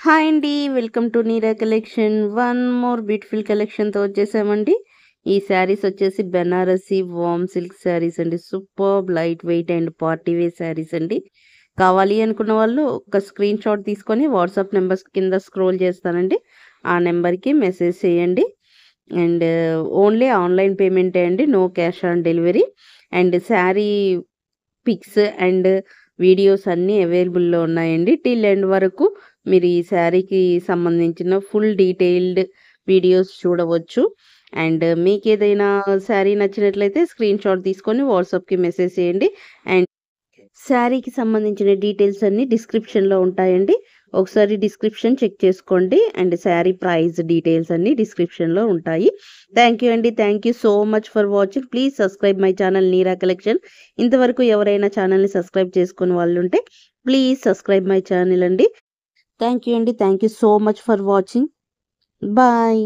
Hi అండి. Welcome to Neera collection. One more beautiful కలెక్షన్‌తో వచ్చేసామండి. ఈ శారీస్ వచ్చేసి బెనారసి వార్మ్ సిల్క్ శారీస్ అండి. Superb light weight and party wear saris అండి. కావాలి అనుకున్న వాళ్ళు ఒక స్క్రీన్ షాట్ తీసుకొని వాట్సాప్ నెంబర్స్ కింద స్క్రోల్ చేస్తానండి. ఆ నెంబర్‌కి మెసేజ్ చేయండి. అండ్ ఓన్లీ ఆన్‌లైన్ పేమెంటే అండి. No cash on delivery. And sari pics and videos అన్నీ అవైలబుల్‌లో ఉన్నాయండి. టిల్ ఎండ్ వరకు మీరు ఈ శారీకి సంబంధించిన ఫుల్ డీటెయిల్డ్ వీడియోస్ చూడవచ్చు. అండ్ మీకేదైనా శారీ నచ్చినట్లయితే స్క్రీన్ షాట్ తీసుకొని వాట్సాప్‌కి మెసేజ్ చేయండి. అండ్ శారీకి సంబంధించిన డీటెయిల్స్ అన్నీ డిస్క్రిప్షన్‌లో ఉంటాయండి. ఒకసారి డిస్క్రిప్షన్ చెక్ చేసుకోండి. అండ్ శారీ ప్రైస్ డీటెయిల్స్ అన్నీ డిస్క్రిప్షన్‌లో ఉంటాయి. థ్యాంక్ యూ అండి. Thank you so much for watching. Please subscribe my channel Neera collection. ఇంతవరకు ఎవరైనా ఛానల్‌ని సబ్స్క్రైబ్ చేసుకొని వాళ్ళుంటే ప్లీజ్ సబ్స్క్రైబ్ మై ఛానల్ అండి. థ్యాంక్ యూ అండి. Thank you so much for watching. Bye.